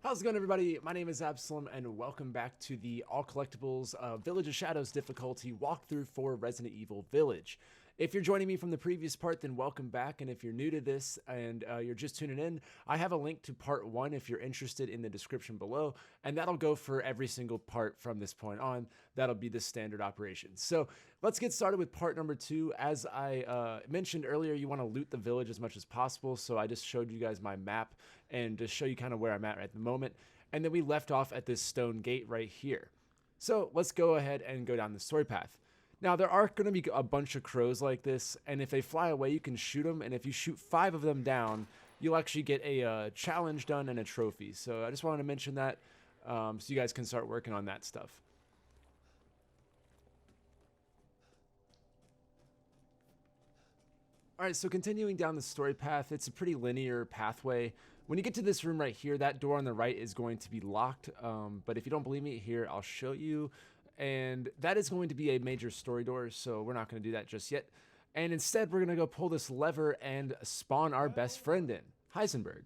How's it going, everybody? My name is Absoulem, and welcome back to the All Collectibles Village of Shadows difficulty walkthrough for Resident Evil Village. If you're joining me from the previous part, then welcome back, and if you're new to this and you're just tuning in, I have a link to part 1 if you're interested in the description below, and that'll go for every single part from this point on. That'll be the standard operation. So let's get started with part number 2. As I mentioned earlier, you want to loot the village as much as possible, so I just showed you guys my map and just show you kind of where I'm at the moment. And then we left off at this stone gate right here. So let's go ahead and go down the story path. Now, there are going to be a bunch of crows like this, and if they fly away, you can shoot them, and if you shoot 5 of them down, you'll actually get a challenge done and a trophy. So I just wanted to mention that so you guys can start working on that stuff. Alright, so continuing down the story path, it's a pretty linear pathway. When you get to this room right here, that door on the right is going to be locked, but if you don't believe me, here, I'll show you. And that is going to be a major story door, so we're not going to do that just yet. And instead, we're going to go pull this lever and spawn our best friend in, Heisenberg.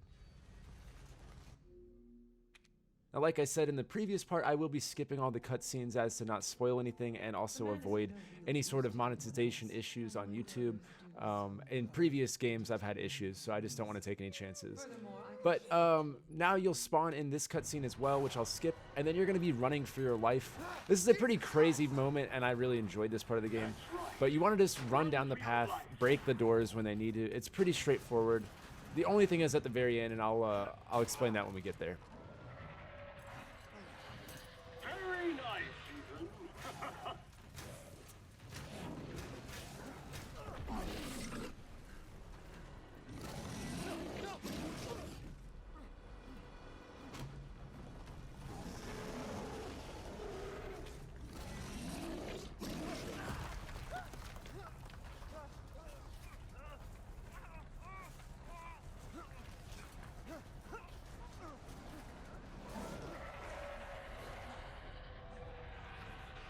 Now, like I said in the previous part, I will be skipping all the cutscenes as to not spoil anything and also avoid any sort of monetization issues on YouTube. In previous games, I've had issues, so I just don't want to take any chances. But now you'll spawn in this cutscene as well, which I'll skip, and then you're going to be running for your life. This is a pretty crazy moment, and I really enjoyed this part of the game. But you want to just run down the path, break the doors when they need to. It's pretty straightforward. The only thing is at the very end, and I'll explain that when we get there. Very nice, Ethan.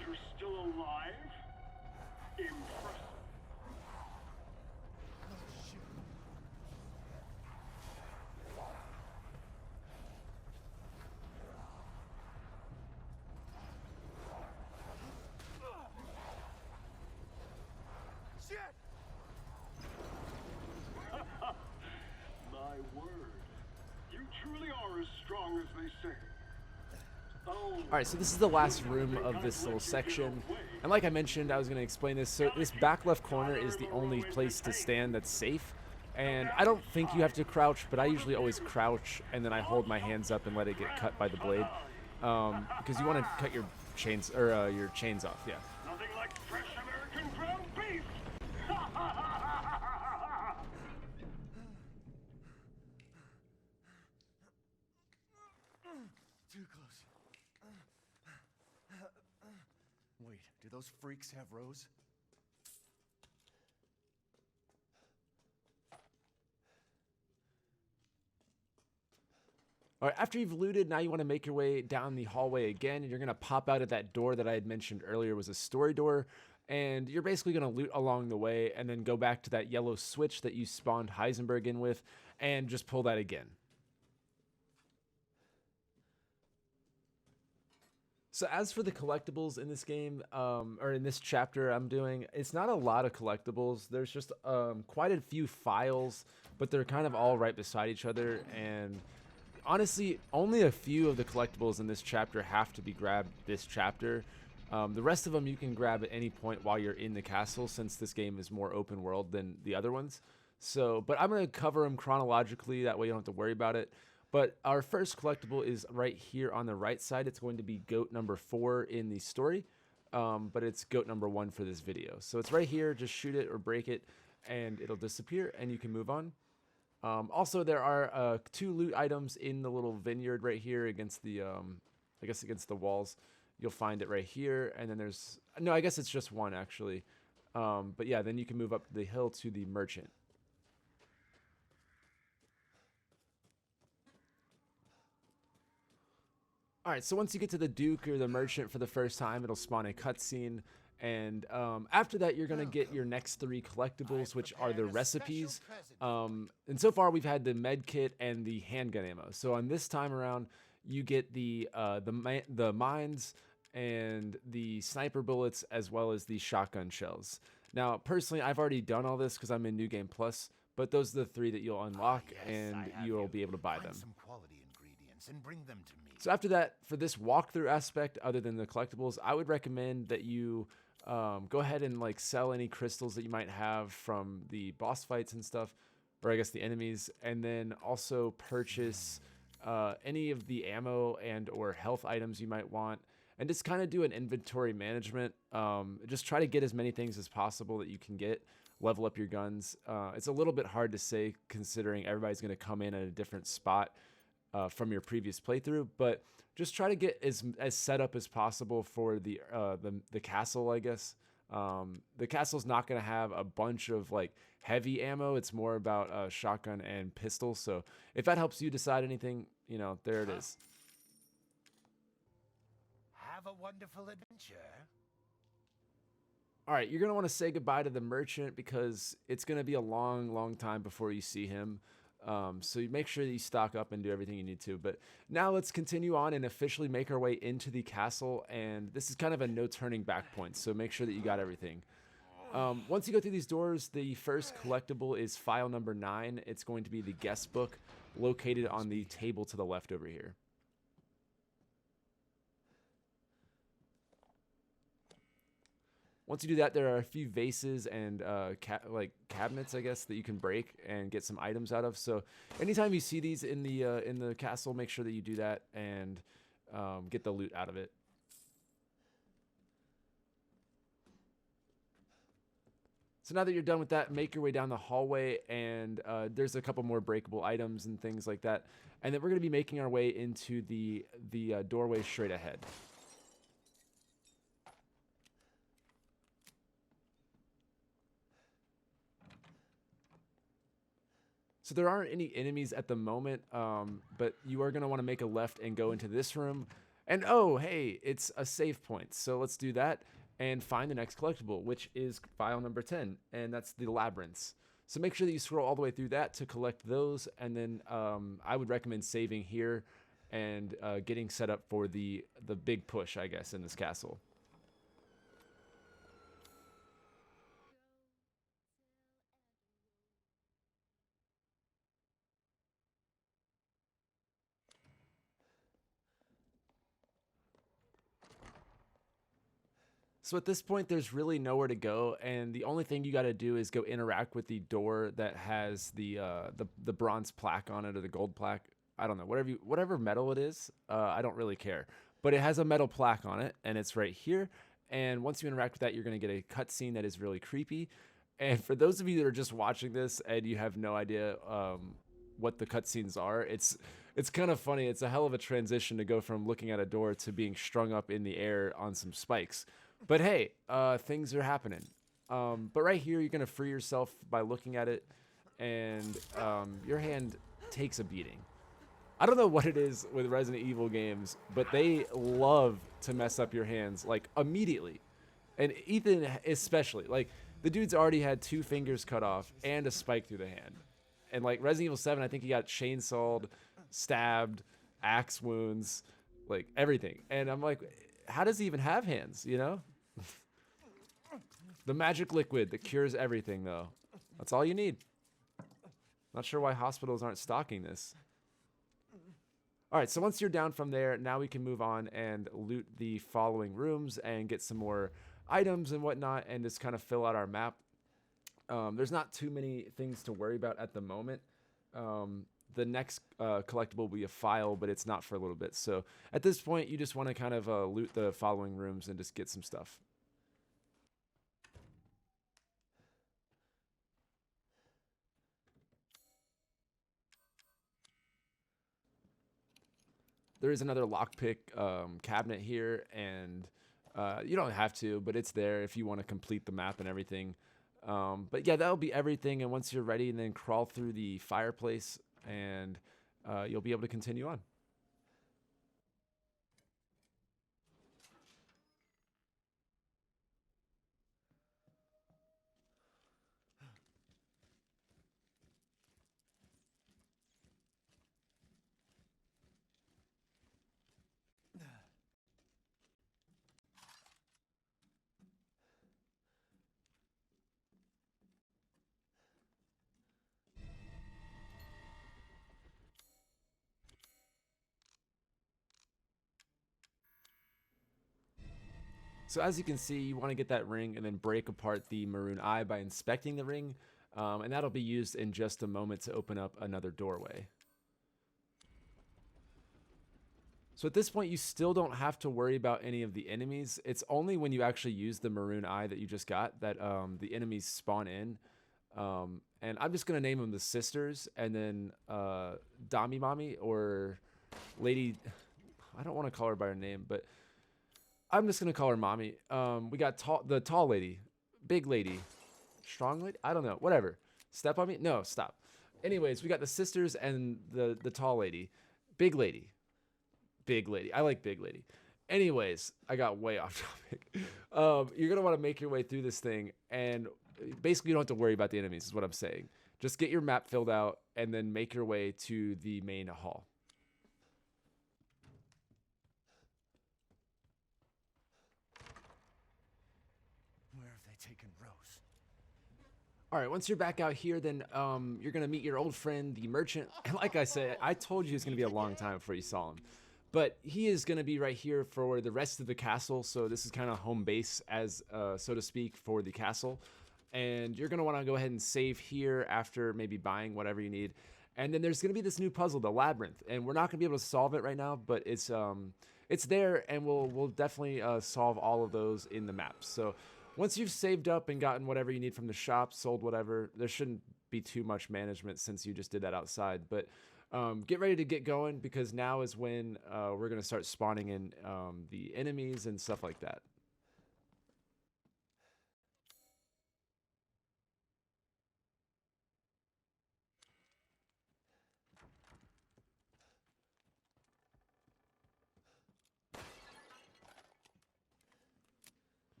You're still alive? Impressive. Shit! My word. You truly are as strong as they say. Alright, so this is the last room of this little section, and like I mentioned, I was going to explain this. So this back left corner is the only place to stand that's safe, and I don't think you have to crouch, but I usually always crouch, and then I hold my hands up and let it get cut by the blade, because you want to cut your chains off, yeah. Nothing like fresh American ground beef. Too close. Wait, do those freaks have Rose? Alright, after you've looted, now you want to make your way down the hallway again, and you're going to pop out of that door that I had mentioned earlier was a story door, and you're basically going to loot along the way, and then go back to that yellow switch that you spawned Heisenberg in with, and just pull that again. So as for the collectibles in this game, or in this chapter I'm doing, it's not a lot of collectibles. There's just quite a few files, but they're kind of all right beside each other, and honestly, only a few of the collectibles in this chapter have to be grabbed this chapter. The rest of them you can grab at any point while you're in the castle, since this game is more open world than the other ones. So, but I'm going to cover them chronologically, that way you don't have to worry about it. But our first collectible is right here on the right side. It's going to be goat number 4 in the story, but it's goat number 1 for this video. So it's right here, just shoot it or break it, and it'll disappear, and you can move on. Also, there are 2 loot items in the little vineyard right here against the, I guess against the walls. You'll find it right here, and then there's, no, I guess it's just 1 actually. But yeah, then you can move up the hill to the merchant. Alright, so once you get to the Duke or the Merchant for the first time, it'll spawn a cutscene. And after that, you're going to get your next 3 collectibles, which are the recipes. And so far, we've had the med kit and the handgun ammo. So on this time around, you get the mines and the sniper bullets as well as the shotgun shells. Now, personally, I've already done all this because I'm in New Game Plus, but those are the 3 that you'll unlock, and you'll be able to buy them. Some quality ingredients and bring them to me. So after that, for this walkthrough aspect, other than the collectibles, I would recommend that you go ahead and like sell any crystals that you might have from the boss fights and stuff, or I guess the enemies, and then also purchase any of the ammo and or health items you might want, and just kind of do an inventory management. Just try to get as many things as possible that you can get. Level up your guns. It's a little bit hard to say considering everybody's going to come in at a different spot from your previous playthrough, but just try to get as set up as possible for the castle, I guess. The castle's not going to have a bunch of like heavy ammo. It's more about shotgun and pistol. So if that helps you decide anything, you know, there it is. Have a wonderful adventure. All right, you're going to want to say goodbye to the merchant because it's going to be a long, long time before you see him. So you make sure that you stock up and do everything you need to. But now let's continue on and officially make our way into the castle. And this is kind of a no turning back point. So make sure that you got everything. Once you go through these doors, the first collectible is file number 9. It's going to be the guest book located on the table to the left over here. Once you do that, there are a few vases and like cabinets, I guess, that you can break and get some items out of. So anytime you see these in the castle, make sure that you do that and get the loot out of it. So now that you're done with that, make your way down the hallway, and there's a couple more breakable items and things like that. And then we're going to be making our way into the doorway straight ahead. So there aren't any enemies at the moment, but you are going to want to make a left and go into this room. And oh, hey, it's a save point. So let's do that and find the next collectible, which is file number 10, and that's the labyrinths. So make sure that you scroll all the way through that to collect those, and then I would recommend saving here and getting set up for the big push, I guess, in this castle. So at this point, there's really nowhere to go, and the only thing you got to do is go interact with the door that has the bronze plaque on it or the gold plaque. I don't know, whatever metal it is. I don't really care, but it has a metal plaque on it, and it's right here. And once you interact with that, you're going to get a cutscene that is really creepy. And for those of you that are just watching this and you have no idea what the cutscenes are, it's kind of funny. It's a hell of a transition to go from looking at a door to being strung up in the air on some spikes. But hey, things are happening. But right here, you're going to free yourself by looking at it, and your hand takes a beating. I don't know what it is with Resident Evil games, but they love to mess up your hands, like, immediately. And Ethan especially. Like, the dude's already had 2 fingers cut off and a spike through the hand. And, like, Resident Evil 7, I think he got chainsawed, stabbed, axe wounds, like, everything. And I'm like, how does he even have hands, you know? The magic liquid that cures everything, though. That's all you need. Not sure why hospitals aren't stocking this. All right, so once you're down from there, now we can move on and loot the following rooms and get some more items and whatnot and just kind of fill out our map. There's not too many things to worry about at the moment. The next collectible will be a file, but it's not for a little bit. So at this point, you just want to kind of loot the following rooms and just get some stuff. There is another lockpick cabinet here, and you don't have to, but it's there if you want to complete the map and everything. But yeah, that'll be everything. And once you're ready, and then crawl through the fireplace, and you'll be able to continue on. So as you can see, you want to get that ring and then break apart the maroon eye by inspecting the ring, and that'll be used in just a moment to open up another doorway. So at this point, you still don't have to worry about any of the enemies. It's only when you actually use the maroon eye that you just got that the enemies spawn in. And I'm just going to name them the sisters, and then Dami Mommy or Lady... I don't want to call her by her name, but I'm just going to call her Mommy. We got the tall lady, big lady, strong lady? I don't know. Whatever. Step on me? No, stop. Anyways, we got the sisters and the tall lady. Big lady. Big lady. I like big lady. Anyways, I got way off topic. You're going to want to make your way through this thing, and basically you don't have to worry about the enemies is what I'm saying. Just get your map filled out and then make your way to the main hall. Where have they taken Rose? All right, once you're back out here, then you're going to meet your old friend, the merchant. And like I said, I told you it's going to be a long time before you saw him. But he is going to be right here for the rest of the castle. So this is kind of home base, as so to speak, for the castle. And you're going to want to go ahead and save here after maybe buying whatever you need. And then there's going to be this new puzzle, the labyrinth. And we're not going to be able to solve it right now, but it's there, and we'll definitely solve all of those in the maps. So once you've saved up and gotten whatever you need from the shop, sold whatever, there shouldn't be too much management since you just did that outside. But get ready to get going, because now is when we're going to start spawning in the enemies and stuff like that.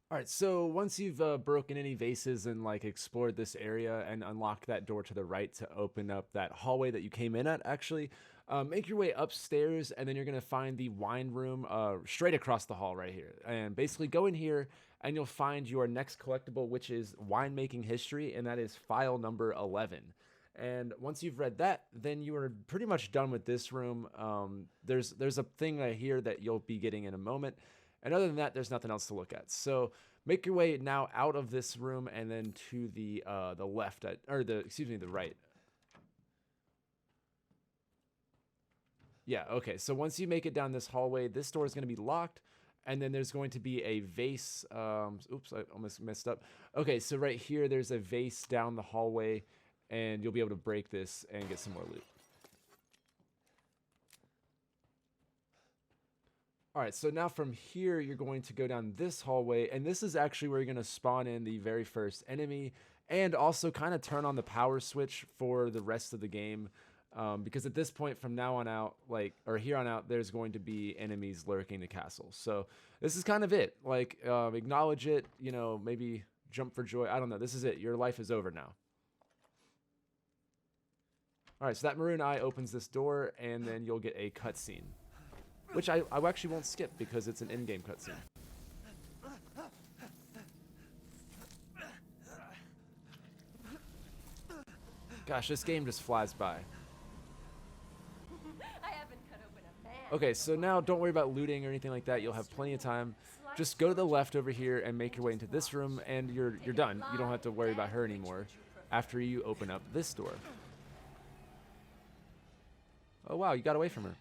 All right, so once you've broken any vases and like explored this area and unlocked that door to the right to open up that hallway that you came in at, actually, make your way upstairs, and then you're gonna find the wine room straight across the hall right here. And basically go in here and you'll find your next collectible, which is winemaking history, and that is file number 11. And once you've read that, then you are pretty much done with this room. There's a thing right here that you'll be getting in a moment. And other than that, there's nothing else to look at. So make your way now out of this room and then to the left, the right. Yeah, okay. So once you make it down this hallway, this door is going to be locked, and then there's going to be a vase. Oops, I almost messed up. Okay, so right here, there's a vase down the hallway, and you'll be able to break this and get some more loot. All right, so now from here, you're going to go down this hallway, and this is actually where you're going to spawn in the very first enemy, and also kind of turn on the power switch for the rest of the game, because at this point, from now on out, here on out, there's going to be enemies lurking the castle. So this is kind of it. Acknowledge it, maybe jump for joy. I don't know. This is it. Your life is over now. All right, so that maroon eye opens this door, and then you'll get a cutscene. Which I actually won't skip because it's an in-game cutscene. Gosh, this game just flies by. Okay, so now don't worry about looting or anything like that. You'll have plenty of time. Just go to the left over here and make your way into this room, and you're done. You don't have to worry about her anymore after you open up this door. Oh wow, you got away from her.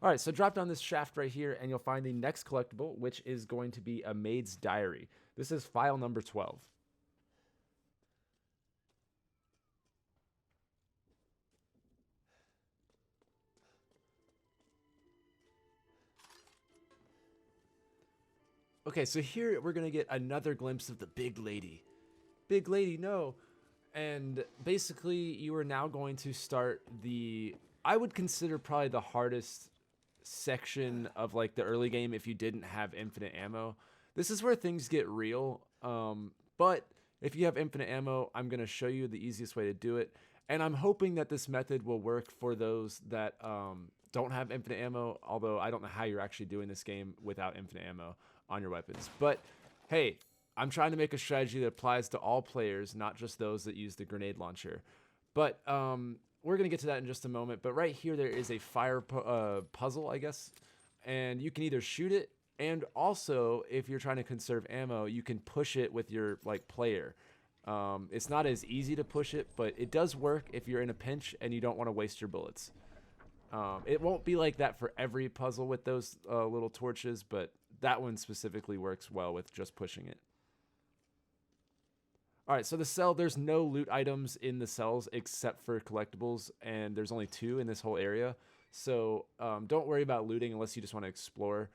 All right, so drop down this shaft right here, and you'll find the next collectible, which is going to be a maid's diary. This is file number 12. Okay, so here we're going to get another glimpse of the big lady. Big lady, no. And basically, you are now going to start I would consider probably the hardest section of the early game if you didn't have infinite ammo. This is where things get real, but if you have infinite ammo, I'm going to show you the easiest way to do it, and I'm hoping that this method will work for those that don't have infinite ammo, although I don't know how you're actually doing this game without infinite ammo on your weapons. But hey, I'm trying to make a strategy that applies to all players, not just those that use the grenade launcher. But we're going to get to that in just a moment. But right here, there is a fire puzzle, I guess. And you can either shoot it, and also, if you're trying to conserve ammo, you can push it with your like player. It's not as easy to push it, but it does work if you're in a pinch and you don't want to waste your bullets. It won't be like that for every puzzle with those little torches, but that one specifically works well with just pushing it. All right, so the cell, there's no loot items in the cells except for collectibles, and there's only 2 in this whole area. So don't worry about looting unless you just want to explore.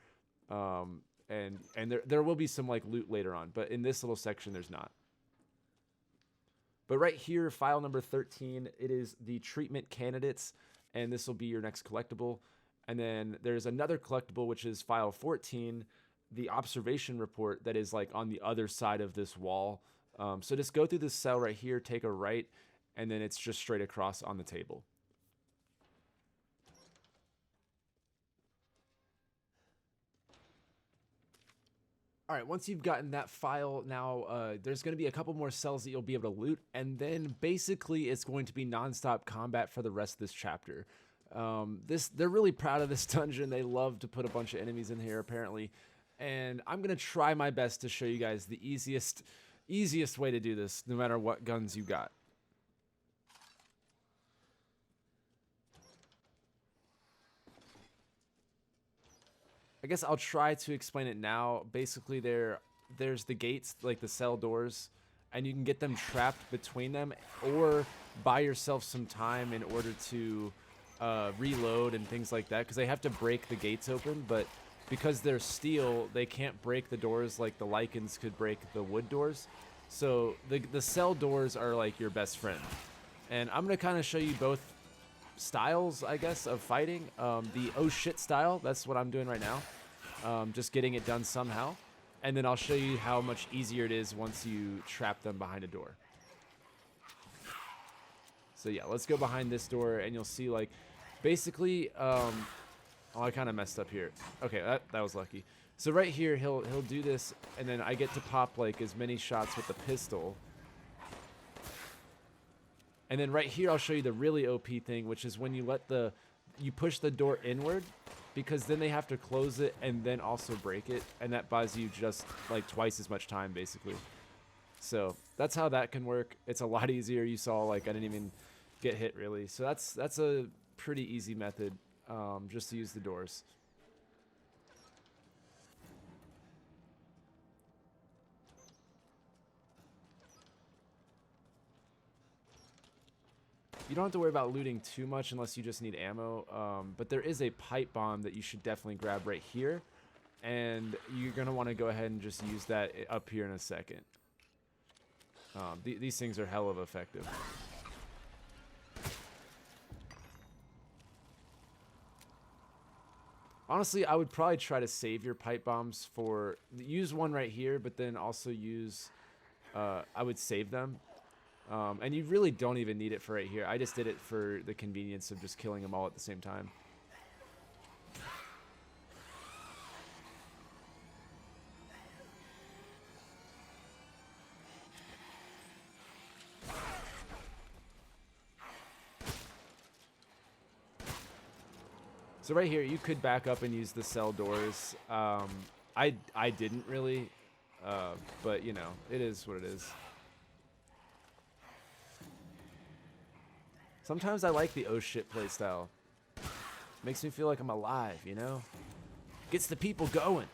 And there will be some like loot later on, but in this little section, there's not. But right here, file number 13, it is the treatment candidates, and this will be your next collectible. And then there's another collectible, which is file 14, the observation report that is like on the other side of this wall. So just go through this cell right here, take a right, and then it's just straight across on the table. All right, once you've gotten that file, now there's going to be a couple more cells that you'll be able to loot, and then basically it's going to be nonstop combat for the rest of this chapter. They're really proud of this dungeon. They love to put a bunch of enemies in here, apparently, and I'm going to try my best to show you guys the easiest way to do this, no matter what guns you got. I guess I'll try to explain it now. Basically, there's the gates, like the cell doors, and you can get them trapped between them, or buy yourself some time in order to reload and things like that, because they have to break the gates open, but because they're steel, they can't break the doors like the lichens could break the wood doors. So the cell doors are like your best friend. And I'm going to kind of show you both styles, I guess, of fighting. The oh shit style, that's what I'm doing right now. Just getting it done somehow. And then I'll show you how much easier it is once you trap them behind a door. So yeah, let's go behind this door, and you'll see, like, basically, oh, I kind of messed up here. Okay, that was lucky. So right here, he'll do this, and then I get to pop like as many shots with the pistol. And then right here, I'll show you the really OP thing, which is when you you push the door inward, because then they have to close it and then also break it, and that buys you just like twice as much time, basically. So that's how that can work. It's a lot easier. You saw, like, I didn't even get hit really. So that's a pretty easy method, just to use the doors. You don't have to worry about looting too much unless you just need ammo, but there is a pipe bomb that you should definitely grab right here, and you're going to want to go ahead and just use that up here in a second. These things are hell of effective. Honestly, I would probably try to save your pipe bombs for... Use one right here, but then also use... I would save them. And you really don't even need it for right here. I just did it for the convenience of just killing them all at the same time. So right here, you could back up and use the cell doors. I didn't really, but you know, it is what it is. Sometimes I like the oh shit playstyle. Makes me feel like I'm alive, you know? Gets the people going.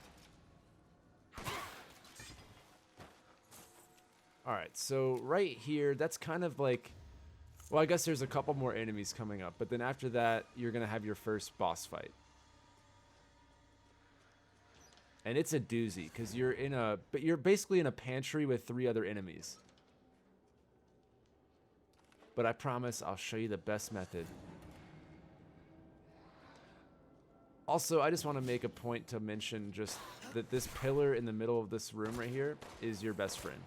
Alright, so right here, that's kind of like... Well, I guess there's a couple more enemies coming up, but then after that, you're going to have your first boss fight. And it's a doozy, because you're basically in a pantry with 3 other enemies. But I promise I'll show you the best method. Also, I just want to make a point to mention just that this pillar in the middle of this room right here is your best friend.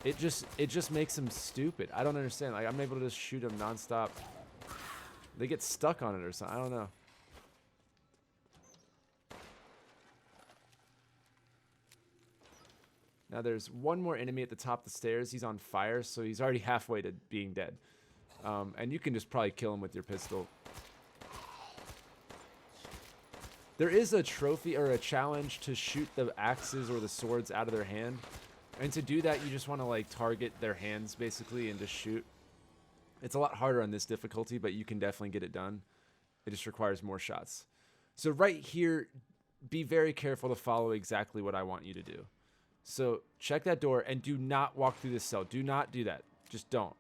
It just makes them stupid. I don't understand. Like, I'm able to just shoot them nonstop. They get stuck on it or something. I don't know. Now there's one more enemy at the top of the stairs. He's on fire, so he's already halfway to being dead. And you can just probably kill them with your pistol. There is a trophy or a challenge to shoot the axes or the swords out of their hand. And to do that, you just want to like target their hands basically and just shoot. It's a lot harder on this difficulty, but you can definitely get it done. It just requires more shots. So right here, be very careful to follow exactly what I want you to do. So check that door and do not walk through this cell. Do not do that. Just don't.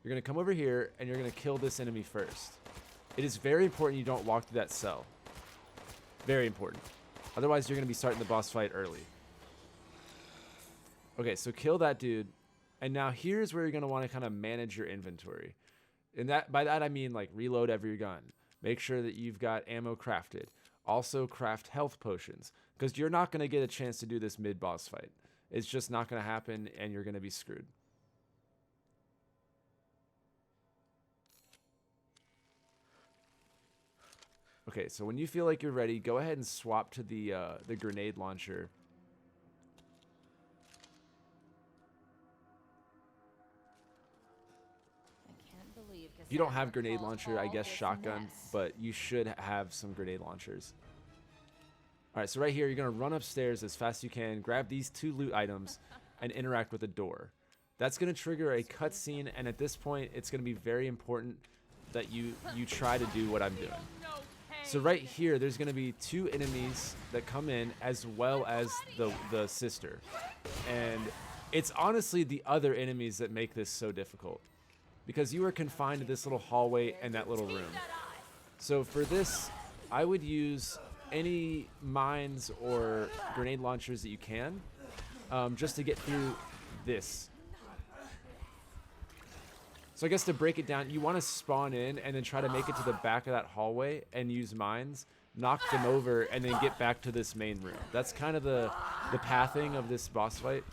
You're going to come over here and you're going to kill this enemy first. It is very important you don't walk through that cell. Very important. Otherwise, you're going to be starting the boss fight early. Okay, so kill that dude. And now here's where you're going to want to kind of manage your inventory. And that by that I mean like reload every gun. Make sure that you've got ammo crafted. Also craft health potions, because you're not going to get a chance to do this mid-boss fight. It's just not going to happen and you're going to be screwed. Okay, so when you feel like you're ready, go ahead and swap to the grenade launcher. If you don't have grenade launcher, I guess shotgun, but you should have some grenade launchers. All right, so right here, you're going to run upstairs as fast as you can, grab these 2 loot items, and interact with the door. That's going to trigger a cutscene, and at this point, it's going to be very important that you try to do what I'm doing. So right here, there's going to be 2 enemies that come in, as well as the sister. And it's honestly the other enemies that make this so difficult, because you are confined to this little hallway and that little room. So for this, I would use any mines or grenade launchers that you can, just to get through this. So I guess to break it down, you want to spawn in and then try to make it to the back of that hallway and use mines, knock them over, and then get back to this main room. That's kind of the pathing of this boss fight.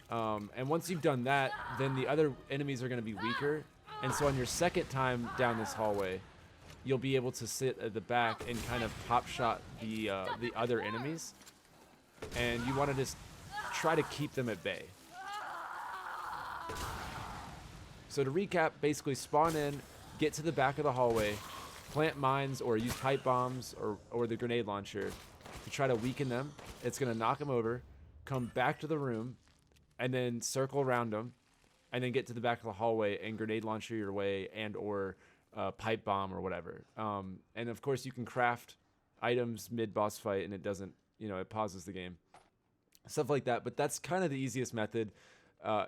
And once you've done that, then the other enemies are going to be weaker. And so on your second time down this hallway, you'll be able to sit at the back and kind of pop shot the other enemies. And you want to just try to keep them at bay. So to recap, basically spawn in, get to the back of the hallway, plant mines or use pipe bombs or the grenade launcher to try to weaken them. It's going to knock them over, come back to the room, and then circle around them, and then get to the back of the hallway and grenade launcher your way and or pipe bomb or whatever. And of course you can craft items mid-boss fight and it doesn't, it pauses the game. Stuff like that, but that's kind of the easiest method.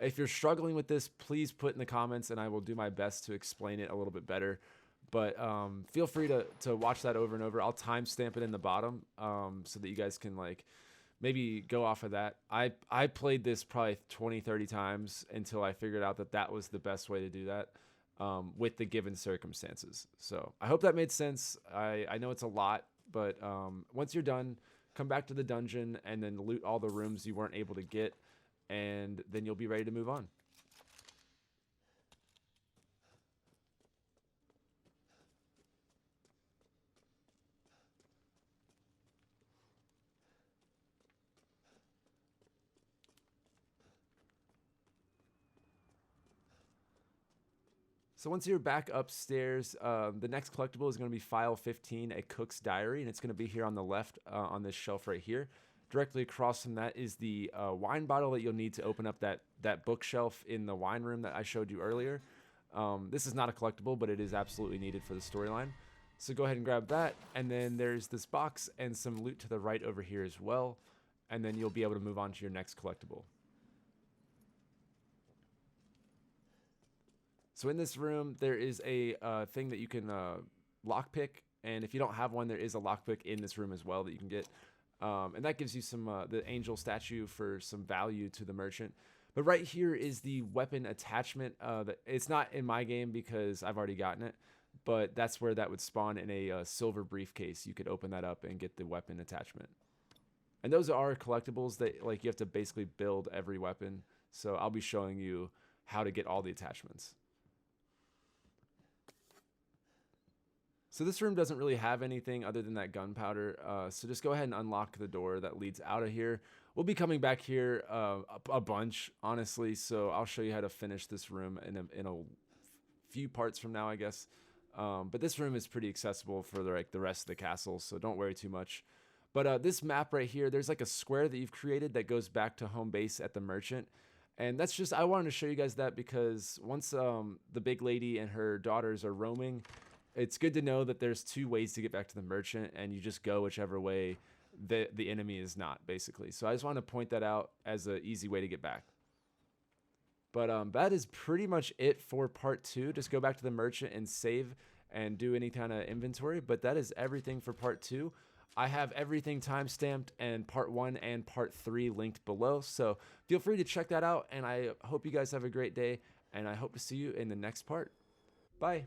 If you're struggling with this, please put in the comments and I will do my best to explain it a little bit better. But feel free to watch that over and over. I'll timestamp it in the bottom so that you guys can maybe go off of that. I played this probably 20, 30 times until I figured out that was the best way to do that with the given circumstances. So I hope that made sense. I know it's a lot, but once you're done, come back to the dungeon and then loot all the rooms you weren't able to get, and then you'll be ready to move on. So once you're back upstairs, the next collectible is going to be File 15, a cook's diary, and it's going to be here on the left on this shelf right here. Directly across from that is the wine bottle that you'll need to open up that bookshelf in the wine room that I showed you earlier. This is not a collectible, but it is absolutely needed for the storyline. So go ahead and grab that, and then there's this box and some loot to the right over here as well, and then you'll be able to move on to your next collectible. So in this room, there is a thing that you can lockpick, and if you don't have one, there is a lockpick in this room as well that you can get. And that gives you some the angel statue for some value to the merchant. But right here is the weapon attachment. It's not in my game because I've already gotten it, but that's where that would spawn in a silver briefcase. You could open that up and get the weapon attachment. And those are collectibles that you have to basically build every weapon. So I'll be showing you how to get all the attachments. So this room doesn't really have anything other than that gunpowder. So just go ahead and unlock the door that leads out of here. We'll be coming back here a bunch, honestly. So I'll show you how to finish this room in a few parts from now, I guess. But this room is pretty accessible for the rest of the castle, so don't worry too much. But this map right here, there's like a square that you've created that goes back to home base at the merchant. And that's just, I wanted to show you guys that because once the big lady and her daughters are roaming, it's good to know that there's 2 ways to get back to the merchant, and you just go whichever way the enemy is not, basically. So I just wanted to point that out as an easy way to get back. But that is pretty much it for part 2. Just go back to the merchant and save and do any kind of inventory. But that is everything for part 2. I have everything timestamped and part 1 and part 3 linked below. So feel free to check that out. And I hope you guys have a great day. And I hope to see you in the next part. Bye.